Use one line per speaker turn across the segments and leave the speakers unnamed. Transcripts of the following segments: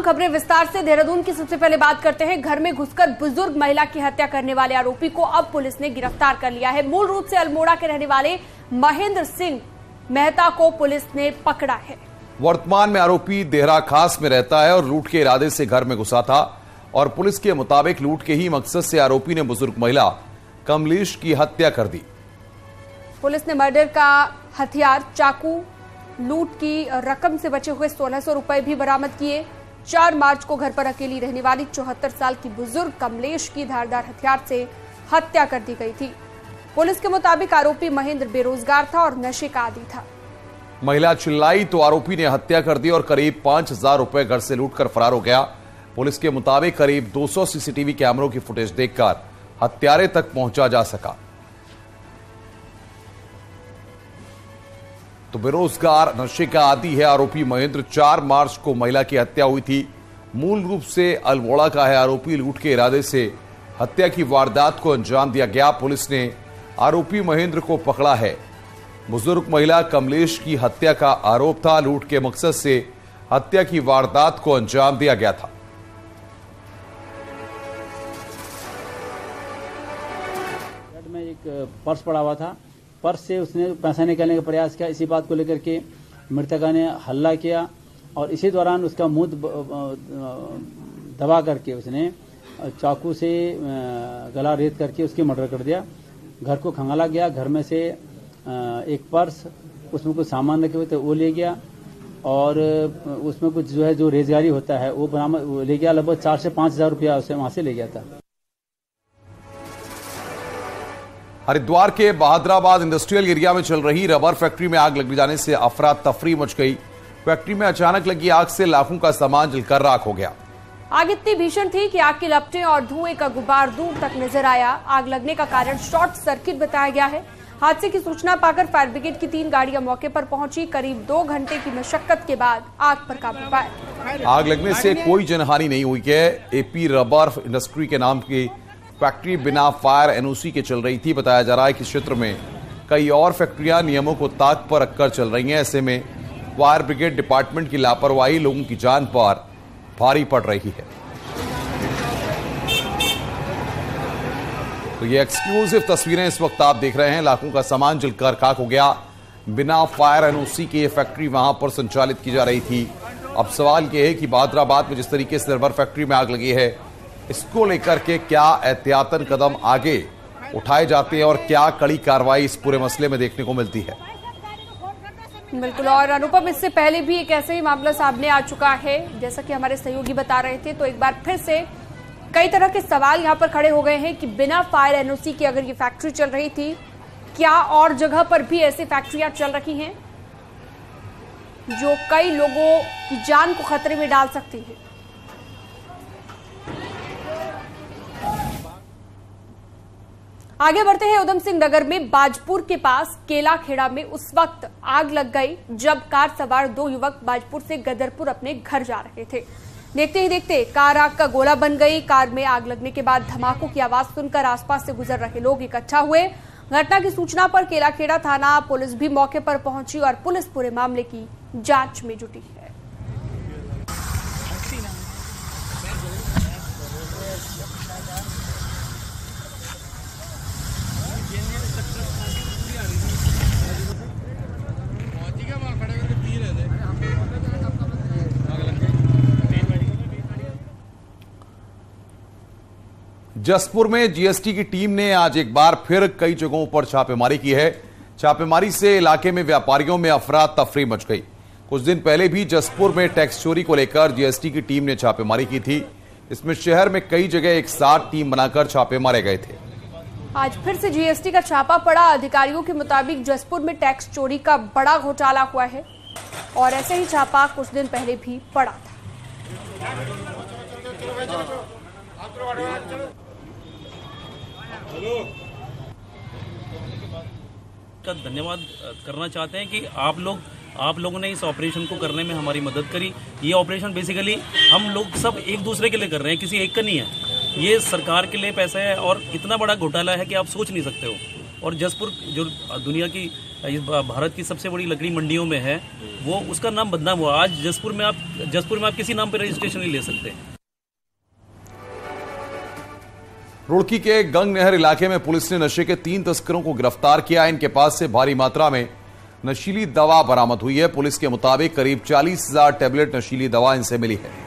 खबरें विस्तार से। देहरादून की सबसे पहले बात करते हैं। घर में घुसकर बुजुर्ग महिला की हत्या करने वाले आरोपी को अब पुलिस ने गिरफ्तार कर लिया है। मूल रूप से अल्मोड़ा के रहने वाले महेंद्र सिंह मेहता को पुलिस ने पकड़ा है।
वर्तमान में आरोपी देहरा खास में रहता है और लूट के इरादे से घर में घुसा था और पुलिस के मुताबिक लूट के ही मकसद से आरोपी ने बुजुर्ग महिला कमलेश की हत्या कर दी।
पुलिस ने मर्डर का हथियार, चाकू, लूट की रकम से बचे हुए 1600 रुपए भी बरामद किए। 4 मार्च को घर पर अकेली रहने वाली 74 साल की बुजुर्ग कमलेश की धारदार हथियार से हत्या कर दी गई थी। पुलिस के मुताबिक आरोपी महेंद्र बेरोजगार था और नशे का आदी था।
महिला चिल्लाई तो आरोपी ने हत्या कर दी और करीब 5000 रुपए घर से लूटकर फरार हो गया। पुलिस के मुताबिक करीब 200 सीसीटीवी कैमरों की फुटेज देखकर हत्यारे तक पहुंचा जा सका। तो बेरोजगार, नशे का आदी है आरोपी महेंद्र। 4 मार्च को महिला की हत्या हुई थी। मूल रूप से अल्मोड़ा का है आरोपी। लूट के इरादे से हत्या की वारदात को अंजाम दिया गया। पुलिस ने आरोपी महेंद्र को पकड़ा है। बुजुर्ग महिला कमलेश की हत्या का आरोप था। लूट के मकसद से हत्या की वारदात को अंजाम दिया गया था।
में एक पर्स पड़ा हुआ था। पर्स से उसने पैसा निकालने का प्रयास किया। इसी बात को लेकर के मृतका ने हल्ला किया और इसी दौरान उसका मुंह दबा करके उसने चाकू से गला रेत करके उसकी मर्डर कर दिया। घर को खंगाला गया। घर में से एक पर्स, उसमें कुछ सामान रखे हुए थे, वो ले गया और उसमें कुछ जो है जो रेजगारी होता है वो बरामद ले गया। लगभग 4 से 5 हजार रुपया उसे वहां से ले गया था।
हरिद्वार के बहादुराबाद इंडस्ट्रियल एरिया में चल रही रबर फैक्ट्री में आग लग जाने से अफरा तफरी मच गई। फैक्ट्री में अचानक लगी आग से लाखों का सामान जलकर राख हो गया।
आग इतनी भीषण थी कि आग की लपटें और धुएं का गुबार दूर तक नजर आया। आग लगने का कारण शॉर्ट सर्किट बताया गया है। हादसे की सूचना पाकर फायर ब्रिगेड की 3 गाड़ियां मौके पर पहुंची। करीब 2 घंटे की मशक्कत के बाद आग पर काबू पाया।
आग लगने से कोई जनहानि नहीं हुई है। एपी रबर इंडस्ट्री के नाम की फैक्ट्री बिना फायर एनओसी के चल रही थी। बताया जा रहा है कि क्षेत्र में कई और फैक्ट्रियां नियमों को ताक पर रखकर चल रही हैं। ऐसे में फायर ब्रिगेड डिपार्टमेंट की लापरवाही लोगों की जान पर भारी पड़ रही है। तो ये एक्सक्लूसिव तस्वीरें इस वक्त आप देख रहे हैं। लाखों का सामान जलकर खाक हो गया। बिना फायर एनओसी के ये फैक्ट्री वहां पर संचालित की जा रही थी। अब सवाल यह है कि बहादुराबाद में जिस तरीके से रबर फैक्ट्री में आग लगी है, इसको लेकर के क्या एहतियातन कदम आगे उठाए जाते हैं और क्या कड़ी कार्रवाई इस पूरे मसले में देखने को मिलती है।
बिल्कुल। और अनुपम, इससे पहले भी एक ऐसे ही मामला सामने आ चुका है, जैसा कि हमारे सहयोगी बता रहे थे। तो एक बार फिर से कई तरह के सवाल यहाँ पर खड़े हो गए हैं कि बिना फायर एनओसी के अगर ये फैक्ट्री चल रही थी, क्या और जगह पर भी ऐसी फैक्ट्रियां चल रही हैं जो कई लोगों की जान को खतरे में डाल सकती है। आगे बढ़ते हैं। उधम सिंह नगर में बाजपुर के पास केला खेड़ा में उस वक्त आग लग गई जब कार सवार 2 युवक बाजपुर से गदरपुर अपने घर जा रहे थे। देखते ही देखते कार आग का गोला बन गई। कार में आग लगने के बाद धमाकों की आवाज सुनकर आसपास से गुजर रहे लोग इकट्ठा हुए। घटना की सूचना पर केलाखेड़ा थाना पुलिस भी मौके पर पहुंची और पुलिस पूरे मामले की जांच में जुटी है।
जसपुर में जीएसटी की टीम ने आज एक बार फिर कई जगहों पर छापेमारी की है। छापेमारी से इलाके में व्यापारियों में अफरा तफरी मच गई। कुछ दिन पहले भी जसपुर में टैक्स चोरी को लेकर जीएसटी की टीम ने छापेमारी की थी। इसमें शहर में कई जगह एक साथ टीम बनाकर छापे मारे गए थे।
आज फिर से जीएसटी का छापा पड़ा। अधिकारियों के मुताबिक जसपुर में टैक्स चोरी का बड़ा घोटाला हुआ है और ऐसे ही छापा कुछ दिन पहले भी पड़ा था।
का धन्यवाद करना चाहते हैं कि आप लोगों ने इस ऑपरेशन को करने में हमारी मदद करी। ये ऑपरेशन बेसिकली हम लोग सब एक दूसरे के लिए कर रहे हैं, किसी एक का नहीं है। ये सरकार के लिए पैसा है और इतना बड़ा घोटाला है कि आप सोच नहीं सकते हो। और जसपुर जो दुनिया की इस भारत की सबसे बड़ी लकड़ी मंडियों में है, वो उसका नाम बदनाम हुआ। आज जसपुर में आप किसी नाम पर रजिस्ट्रेशन नहीं ले सकते।
रुड़की के गंग नहर इलाके में पुलिस ने नशे के 3 तस्करों को गिरफ्तार किया। इनके पास से भारी मात्रा में नशीली दवा बरामद हुई है। पुलिस के मुताबिक करीब 40,000 टैबलेट नशीली दवा इनसे मिली है।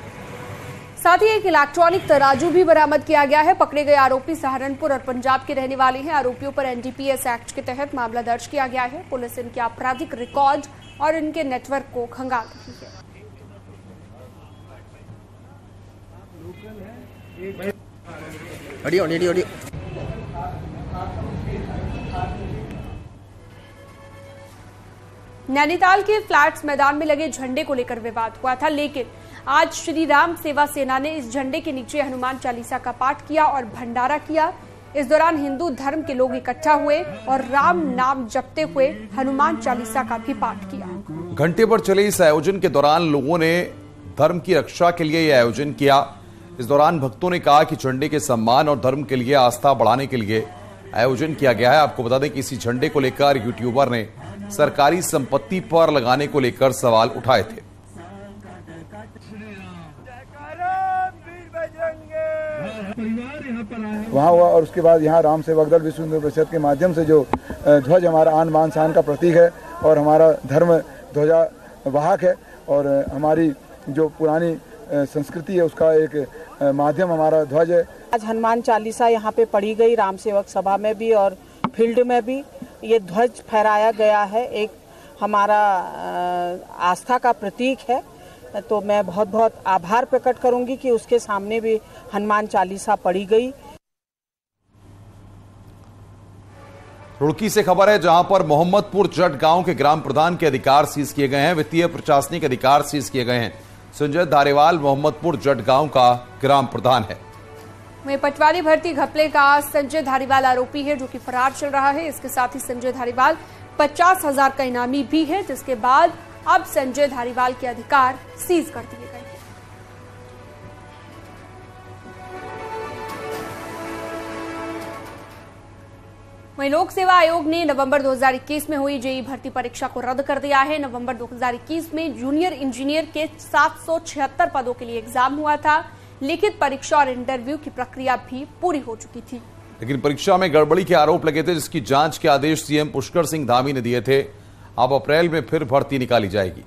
साथ ही एक इलेक्ट्रॉनिक तराजू भी बरामद किया गया है। पकड़े गए आरोपी सहारनपुर और पंजाब के रहने वाले हैं। आरोपियों पर एनडीपीएस एक्ट के तहत मामला दर्ज किया गया है। पुलिस इनके आपराधिक रिकॉर्ड और इनके नेटवर्क को खंगाल रही है। नैनीताल के फ्लैट्स मैदान में लगे झंडे को लेकर विवाद हुआ था, लेकिन आज श्री राम सेवा सेना ने इस झंडे के नीचे हनुमान चालीसा का पाठ किया और भंडारा किया। इस दौरान हिंदू धर्म के लोग इकट्ठा हुए और राम नाम जपते हुए हनुमान चालीसा का भी पाठ किया।
घंटे पर चले इस आयोजन के दौरान लोगों ने धर्म की रक्षा के लिए यह आयोजन किया। इस दौरान भक्तों ने कहा कि झंडे के सम्मान और धर्म के लिए आस्था बढ़ाने के लिए आयोजन किया गया है। आपको बता दें कि इसी झंडे को लेकर यूट्यूबर ने सरकारी संपत्ति पर लगाने को लेकर सवाल उठाए थे।
वहाँ हुआ और उसके बाद यहाँ राम सेवक दल विश्व हिंदू परिषद के माध्यम से जो ध्वज हमारा आन बान शान का प्रतीक है और हमारा धर्म ध्वजा वाहक है और हमारी जो पुरानी संस्कृति है उसका एक माध्यम हमारा ध्वज है।
आज हनुमान चालीसा यहाँ पे पढ़ी गई, राम सेवक सभा में भी और फील्ड में भी ये ध्वज फहराया गया है। एक हमारा आस्था का प्रतीक है, तो मैं बहुत बहुत आभार प्रकट करूंगी कि उसके सामने भी हनुमान चालीसा पढ़ी गई।
रुड़की से खबर है, जहां पर मोहम्मदपुर जट गांव के ग्राम प्रधान के अधिकार सीज किए गए हैं। वित्तीय प्रशासनिक अधिकार सीज किए गए हैं। संजय धारीवाल मोहम्मदपुर जट गांव का ग्राम प्रधान है।
वहीं पटवारी भर्ती घपले का संजय धारीवाल आरोपी है, जो कि फरार चल रहा है। इसके साथ ही संजय धारीवाल 50,000 का इनामी भी है, जिसके बाद अब संजय धारीवाल के अधिकार सीज कर दिए गए हैं। वहीं लोक सेवा आयोग ने नवंबर 2021 में हुई जेईई भर्ती परीक्षा को रद्द कर दिया है। नवंबर 2021 में जूनियर इंजीनियर के 776 पदों के लिए एग्जाम हुआ था। लिखित परीक्षा और इंटरव्यू की प्रक्रिया भी पूरी हो चुकी थी,
लेकिन परीक्षा में गड़बड़ी के आरोप लगे थे, जिसकी जांच के आदेश सीएम पुष्कर सिंह धामी ने दिए थे। अब अप्रैल में फिर भर्ती निकाली जाएगी।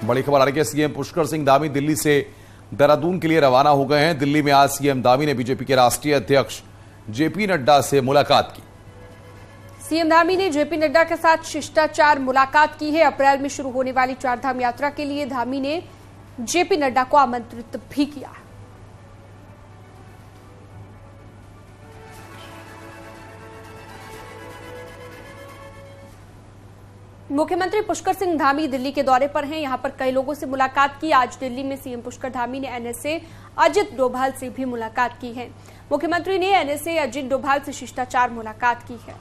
बड़ी खबर आ रही है, सीएम पुष्कर सिंह धामी दिल्ली से देहरादून के लिए रवाना हो गए हैं। दिल्ली में आज सीएम धामी ने बीजेपी के राष्ट्रीय अध्यक्ष जेपी नड्डा से मुलाकात की।
सीएम धामी ने जेपी नड्डा के साथ शिष्टाचार मुलाकात की है। अप्रैल में शुरू होने वाली चारधाम यात्रा के लिए धामी ने जेपी नड्डा को आमंत्रित भी किया। मुख्यमंत्री पुष्कर सिंह धामी दिल्ली के दौरे पर हैं। यहां पर कई लोगों से मुलाकात की। आज दिल्ली में सीएम पुष्कर धामी ने एनएसए अजित डोभाल से भी मुलाकात की है। मुख्यमंत्री ने एनएसए अजित डोभाल से शिष्टाचार मुलाकात की है।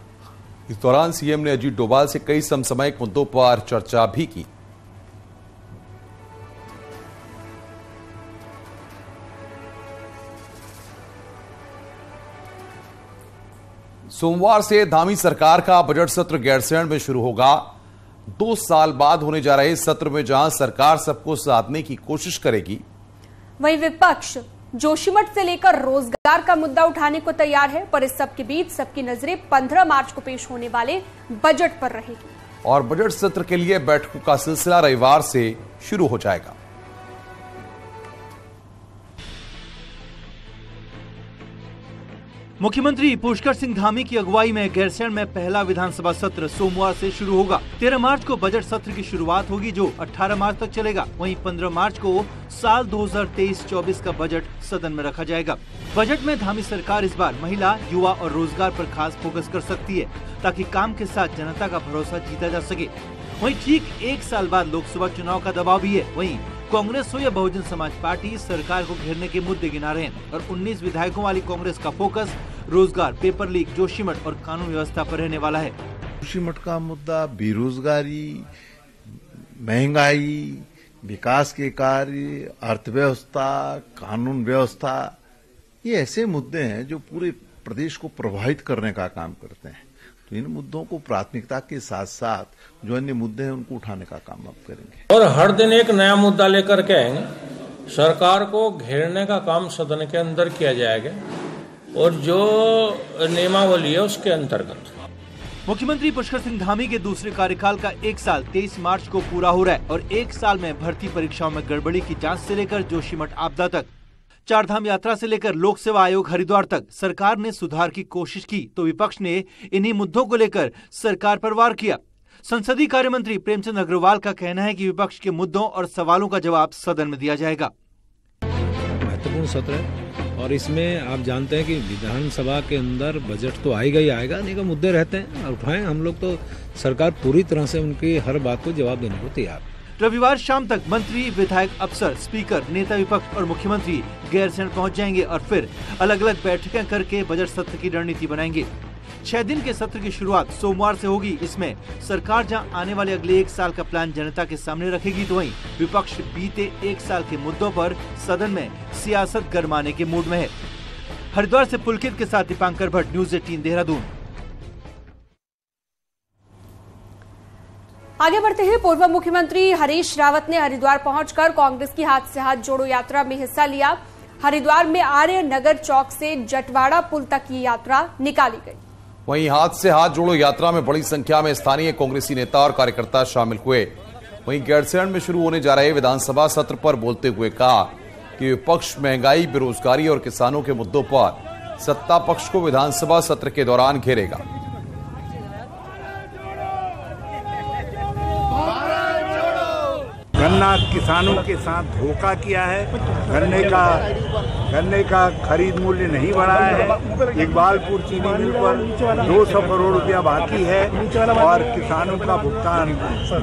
इस दौरान सीएम ने अजित डोभाल से कई समसामयिक मुद्दों पर चर्चा भी की। सोमवार से धामी सरकार का बजट सत्र गैरसैंण में शुरू होगा। 2 साल बाद होने जा रहे इस सत्र में जहां सरकार सबको साधने की कोशिश करेगी,
वहीं विपक्ष जोशीमठ से लेकर रोजगार का मुद्दा उठाने को तैयार है। पर इस सब के बीच सबकी नजरें 15 मार्च को पेश होने वाले बजट पर रहेगी
और बजट सत्र के लिए बैठकों का सिलसिला रविवार से शुरू हो जाएगा।
मुख्यमंत्री पुष्कर सिंह धामी की अगुवाई में गैरसैंण में पहला विधानसभा सत्र सोमवार से शुरू होगा। 13 मार्च को बजट सत्र की शुरुआत होगी, जो 18 मार्च तक चलेगा। वहीं 15 मार्च को साल 2023-24 का बजट सदन में रखा जाएगा। बजट में धामी सरकार इस बार महिला, युवा और रोजगार पर खास फोकस कर सकती है, ताकि काम के साथ जनता का भरोसा जीता जा सके। वहीं ठीक 1 साल बाद लोकसभा चुनाव का दबाव भी है। वहीं कांग्रेस हो या बहुजन समाज पार्टी सरकार को घेरने के मुद्दे गिना रहे हैं और 19 विधायकों वाली कांग्रेस का फोकस रोजगार, पेपर लीक, जोशीमठ और कानून व्यवस्था पर रहने वाला है।
जोशीमठ का मुद्दा बेरोजगारी, महंगाई, विकास के कार्य, अर्थव्यवस्था, कानून व्यवस्था, ये ऐसे मुद्दे हैं जो पूरे प्रदेश को प्रभावित करने का काम करते हैं। तो इन मुद्दों को प्राथमिकता के साथ साथ जो अन्य मुद्दे हैं उनको उठाने का काम आप करेंगे।
और हर दिन एक नया मुद्दा लेकर के आएंगे। सरकार को घेरने का काम सदन के अंदर किया जाएगा और जो नियमावली है उसके अंतर्गत।
मुख्यमंत्री पुष्कर सिंह धामी के दूसरे कार्यकाल का 1 साल 23 मार्च को पूरा हो रहा है और 1 साल में भर्ती परीक्षाओं में गड़बड़ी की जांच से लेकर जोशीमठ आपदा तक, चारधाम यात्रा से लेकर लोक सेवा आयोग हरिद्वार तक सरकार ने सुधार की कोशिश की तो विपक्ष ने इन्हीं मुद्दों को लेकर सरकार पर वार किया। संसदीय कार्य मंत्री प्रेमचंद अग्रवाल का कहना है कि विपक्ष के मुद्दों और सवालों का जवाब सदन में दिया जाएगा।
महत्वपूर्ण सत्र है और इसमें आप जानते हैं कि विधानसभा के अंदर बजट तो आएगा ही आएगा, अनेक मुद्दे रहते हैं, उठाएं। हम लोग तो सरकार पूरी तरह से उनकी हर बात को जवाब देने को तैयार।
रविवार शाम तक मंत्री, विधायक, अफसर, स्पीकर, नेता विपक्ष और मुख्यमंत्री गैरसैंण पहुंच जाएंगे और फिर अलग अलग बैठकें करके बजट सत्र की रणनीति बनाएंगे। 6 दिन के सत्र की शुरुआत सोमवार से होगी। इसमें सरकार जहां आने वाले अगले 1 साल का प्लान जनता के सामने रखेगी तो वहीं विपक्ष बीते 1 साल के मुद्दों पर सदन में सियासत गरमाने के मूड में है। हरिद्वार से पुलकित के साथ दीपांकर भट्ट, न्यूज़ 18 देहरादून।
आगे बढ़ते हैं। पूर्व मुख्यमंत्री हरीश रावत ने हरिद्वार पहुंचकर कांग्रेस की हाथ से हाथ जोड़ो यात्रा में हिस्सा लिया। हरिद्वार में आर्य नगर चौक से जटवाड़ा पुल तक की यात्रा निकाली गई।
वहीं हाथ से हाथ जोड़ो यात्रा में बड़ी संख्या में स्थानीय कांग्रेसी नेता और कार्यकर्ता शामिल हुए। वहीं गैरसैंण में शुरू होने जा रहे विधानसभा सत्र पर बोलते हुए कहा कि विपक्ष महंगाई, बेरोजगारी और किसानों के मुद्दों पर सत्ता पक्ष को विधानसभा सत्र के दौरान घेरेगा।
गन्ना किसानों के साथ धोखा किया है। गन्ने का खरीद मूल्य नहीं बढ़ाया है। इकबालपुर चीनी मिल पर 200 करोड़ रुपया बाकी है और किसानों का भुगतान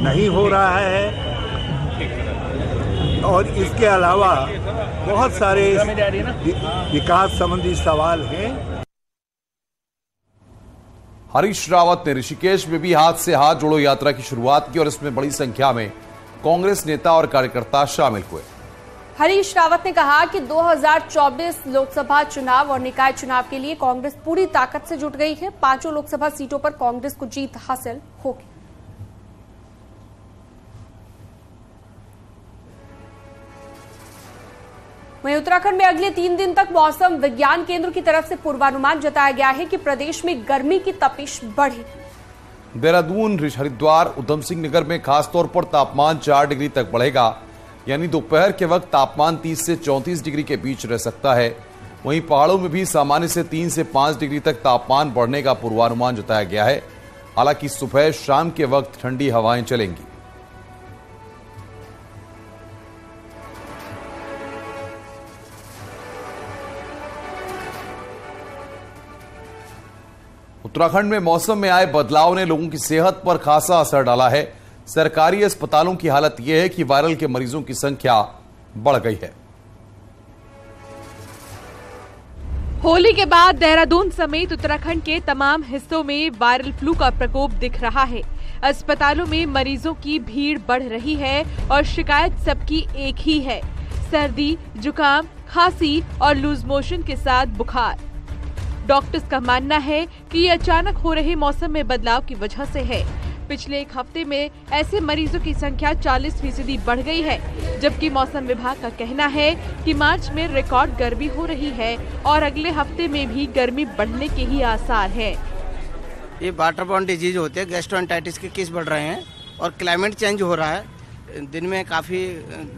नहीं हो रहा है। और इसके अलावा बहुत सारे विकास संबंधी सवाल हैं।
हरीश रावत ने ऋषिकेश में भी हाथ से हाथ जोड़ो यात्रा की शुरुआत की और इसमें बड़ी संख्या में कांग्रेस नेता और कार्यकर्ता शामिल हुए।
हरीश रावत ने कहा कि 2024 लोकसभा चुनाव और निकाय चुनाव के लिए कांग्रेस पूरी ताकत से जुट गई है। 5 लोकसभा सीटों पर कांग्रेस को जीत हासिल होगी। वहीं उत्तराखंड में अगले 3 दिन तक मौसम विज्ञान केंद्र की तरफ से पूर्वानुमान जताया गया है कि प्रदेश में गर्मी की तपिश बढ़ेगी।
देहरादून, हरिद्वार, उधम सिंह नगर में खासतौर पर तापमान 4 डिग्री तक बढ़ेगा, यानी दोपहर के वक्त तापमान 30 से 34 डिग्री के बीच रह सकता है। वहीं पहाड़ों में भी सामान्य से 3 से 5 डिग्री तक तापमान बढ़ने का पूर्वानुमान जताया गया है। हालांकि सुबह शाम के वक्त ठंडी हवाएं चलेंगी। उत्तराखंड में मौसम में आए बदलाव ने लोगों की सेहत पर खासा असर डाला है। सरकारी अस्पतालों की हालत यह है कि वायरल के मरीजों की संख्या बढ़ गई है।
होली के बाद देहरादून समेत उत्तराखंड के तमाम हिस्सों में वायरल फ्लू का प्रकोप दिख रहा है। अस्पतालों में मरीजों की भीड़ बढ़ रही है और शिकायत सबकी एक ही है, सर्दी, जुकाम, खांसी और लूज मोशन के साथ बुखार। डॉक्टर्स का मानना है कि ये अचानक हो रहे मौसम में बदलाव की वजह से है। पिछले 1 हफ्ते में ऐसे मरीजों की संख्या 40% बढ़ गई है, जबकि मौसम विभाग का कहना है कि मार्च में रिकॉर्ड गर्मी हो रही है और अगले हफ्ते में भी गर्मी बढ़ने के ही आसार है।
ये वाटरबॉर्न डिजीज होते हैं, गैस्ट्रोएंटाइटिस के केस बढ़ रहे हैं और क्लाइमेट चेंज हो रहा है। दिन में काफ़ी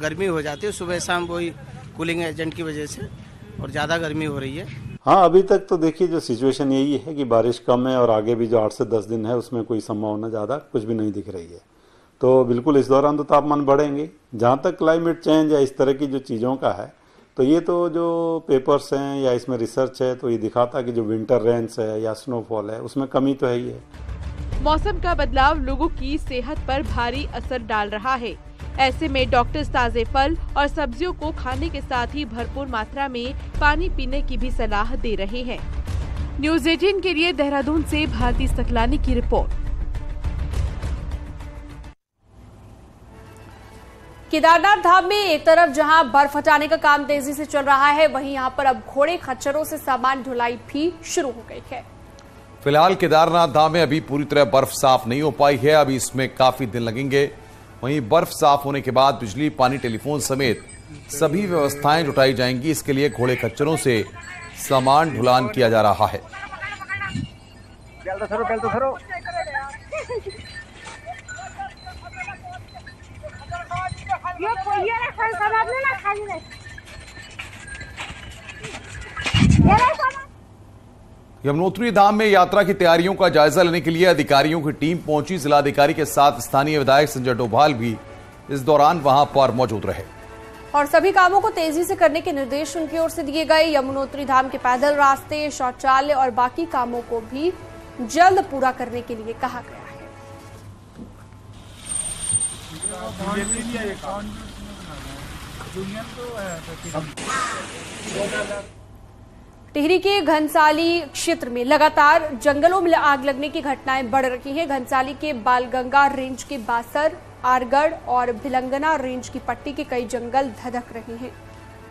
गर्मी हो जाती है, सुबह शाम वही कूलिंग एजेंट की वजह से और ज़्यादा गर्मी हो रही है।
हाँ, अभी तक तो देखिए जो सिचुएशन यही है कि बारिश कम है और आगे भी जो 8 से 10 दिन है उसमें कोई संभावना ज़्यादा कुछ भी नहीं दिख रही है। तो बिल्कुल इस दौरान तो तापमान बढ़ेंगे। जहाँ तक क्लाइमेट चेंज या इस तरह की जो चीज़ों का है, तो ये तो जो पेपर्स हैं या इसमें रिसर्च है तो ये दिखाता है कि जो विंटर रेन्स है या स्नोफॉल है उसमें कमी तो है ही है।
मौसम का बदलाव लोगों की सेहत पर भारी असर डाल रहा है। ऐसे में डॉक्टर्स ताजे फल और सब्जियों को खाने के साथ ही भरपूर मात्रा में पानी पीने की भी सलाह दे रहे हैं। न्यूज़ 18 के लिए देहरादून से भारती सकलानी की रिपोर्ट।
केदारनाथ धाम में एक तरफ जहां बर्फ हटाने का काम तेजी से चल रहा है, वहीं यहां पर अब घोड़े खच्चरों से सामान ढुलाई भी शुरू हो गई है।
फिलहाल केदारनाथ धाम में अभी पूरी तरह बर्फ साफ नहीं हो पाई है, अभी इसमें काफी दिन लगेंगे। वहीं बर्फ साफ होने के बाद बिजली, पानी, टेलीफोन समेत सभी व्यवस्थाएं जुटाई जाएंगी। इसके लिए घोड़े खच्चरों से सामान ढुलान किया जा रहा है। यमुनोत्री धाम में यात्रा की तैयारियों का जायजा लेने के लिए अधिकारियों की टीम पहुंची। जिलाधिकारी के साथ स्थानीय विधायक संजय डोभाल भी इस दौरान वहां पर मौजूद रहे
और सभी कामों को तेजी से करने के निर्देश उनकी ओर से दिए गए। यमुनोत्री धाम के पैदल रास्ते, शौचालय और बाकी कामों को भी जल्द पूरा करने के लिए कहा गया है। टिहरी के घनसाली क्षेत्र में लगातार जंगलों में आग लगने की घटनाएं बढ़ रही हैं। घनसाली के बालगंगा रेंज के बासर, आरगढ़ और भिलंगना रेंज की पट्टी के कई जंगल धधक रहे हैं,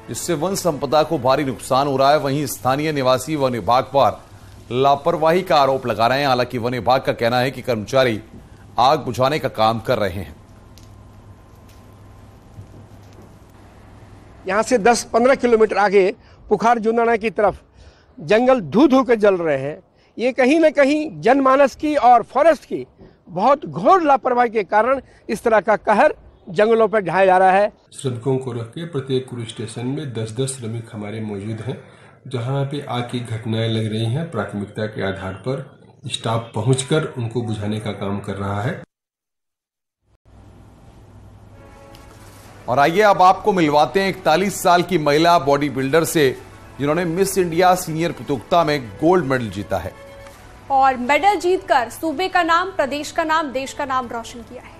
जिससे वन संपदा को भारी नुकसान हो रहा है। वहीं स्थानीय निवासी वन विभाग पर लापरवाही का आरोप लगा रहे हैं। हालांकि वन विभाग का कहना है कि कर्मचारी आग बुझाने का काम कर रहे हैं।
यहाँ से 10-15 किलोमीटर आगे पुखार जुनाना की तरफ जंगल धू धू के जल रहे हैं। ये कहीं न कहीं जनमानस की और फॉरेस्ट की बहुत घोर लापरवाही के कारण इस तरह का कहर जंगलों पर ढाया जा रहा है।
श्रमिकों को रख के प्रत्येक पुलिस स्टेशन में 10-10 श्रमिक हमारे मौजूद हैं। जहां पे आग की घटनाएं लग रही हैं, प्राथमिकता के आधार पर स्टाफ पहुंचकर उनको बुझाने का काम कर रहा है।
और आइए अब आपको मिलवाते हैं 41 साल की महिला बॉडी बिल्डर से, जिन्होंने मिस इंडिया सीनियर प्रतियोगिता में गोल्ड मेडल जीता है
और मेडल जीतकर सूबे का नाम, प्रदेश का नाम, देश का नाम रोशन किया है।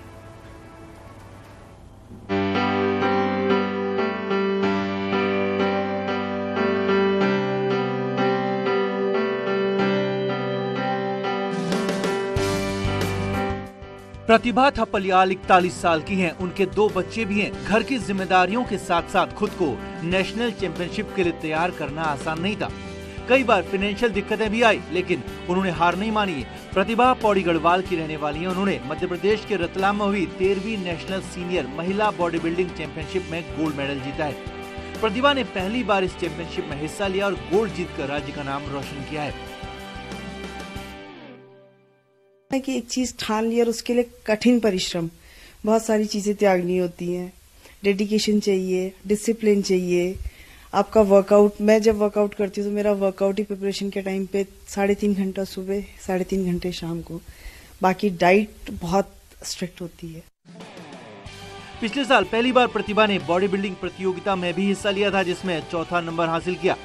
प्रतिभा थपलियाल 41 साल की हैं। उनके 2 बच्चे भी हैं। घर की जिम्मेदारियों के साथ साथ खुद को नेशनल चैंपियनशिप के लिए तैयार करना आसान नहीं था। कई बार फाइनेंशियल दिक्कतें भी आई, लेकिन उन्होंने हार नहीं मानी। प्रतिभा पौड़ी गढ़वाल की रहने वाली है। उन्होंने मध्य प्रदेश के रतलाम में हुई 13वीं नेशनल सीनियर महिला बॉडी बिल्डिंग चैंपियनशिप में गोल्ड मेडल जीता है। प्रतिभा ने पहली बार इस चैंपियनशिप में हिस्सा लिया और गोल्ड जीतकर राज्य का नाम रोशन किया है।
कि एक चीज ठान ली और उसके लिए कठिन परिश्रम, बहुत सारी चीजें त्यागनी होती हैं। डेडिकेशन चाहिए, डिसिप्लिन चाहिए, आपका वर्कआउट। मैं जब वर्कआउट करती हूँ तो मेरा वर्कआउट ही प्रिपरेशन के टाइम पे 3.5 घंटा सुबह, 3.5 घंटे शाम को। बाकी डाइट बहुत स्ट्रिक्ट होती है।
पिछले साल पहली बार प्रतिभा ने बॉडी बिल्डिंग प्रतियोगिता में भी हिस्सा लिया था, जिसमें 4था नंबर हासिल किया।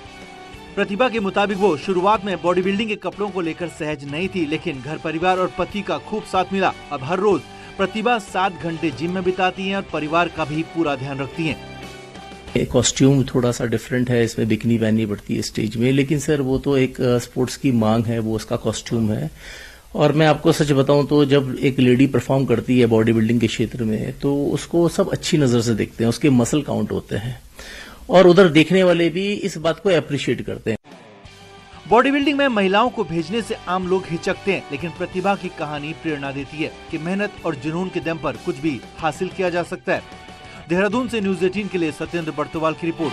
प्रतिभा के मुताबिक वो शुरुआत में बॉडी बिल्डिंग के कपड़ों को लेकर सहज नहीं थी, लेकिन घर परिवार और पति का खूब साथ मिला। अब हर रोज प्रतिभा 7 घंटे जिम में बिताती हैं और परिवार का भी पूरा ध्यान रखती हैं।
कॉस्ट्यूम थोड़ा सा डिफरेंट है, इसमें बिकनी पहननी पड़ती है स्टेज में, लेकिन सर वो तो एक स्पोर्ट्स की मांग है, वो उसका कॉस्ट्यूम है। और मैं आपको सच बताऊं तो जब एक लेडी परफॉर्म करती है बॉडी बिल्डिंग के क्षेत्र में, तो उसको सब अच्छी नजर से देखते हैं, उसके मसल काउंट होते हैं और उधर देखने वाले भी इस बात को अप्रिशिएट करते हैं।
बॉडी बिल्डिंग में महिलाओं को भेजने से आम लोग हिचकते हैं, लेकिन प्रतिभा की कहानी प्रेरणा देती है कि मेहनत और जुनून के दम पर कुछ भी हासिल किया जा सकता है। देहरादून से न्यूज़ 18 के लिए सत्येंद्र बर्तवाल की रिपोर्ट।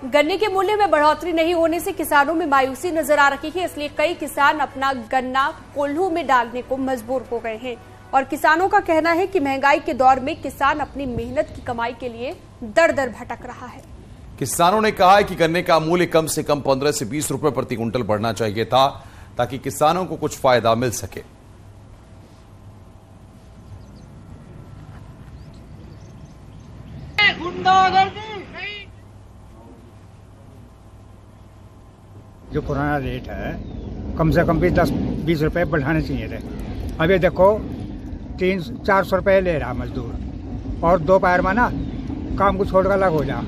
गन्ने के मूल्य में बढ़ोतरी नहीं होने से किसानों में मायूसी नजर आ रही है, इसलिए कई किसान अपना गन्ना कोल्हू में डालने को मजबूर हो गए हैं। और किसानों का कहना है कि महंगाई के दौर में किसान अपनी मेहनत की कमाई के लिए दर दर भटक रहा है।
किसानों ने कहा है कि गन्ने का मूल्य कम से कम 15 से 20 रुपए प्रति क्विंटल बढ़ना चाहिए था, ताकि किसानों को कुछ फायदा मिल सके।
जो पुराना रेट है कम से कम भी 10-20 रुपए बढ़ाने चाहिए थे। अभी देखो 300-400 रुपए ले रहा मजदूर, और दोपहर में ना काम को छोड़कर अलग हो जा।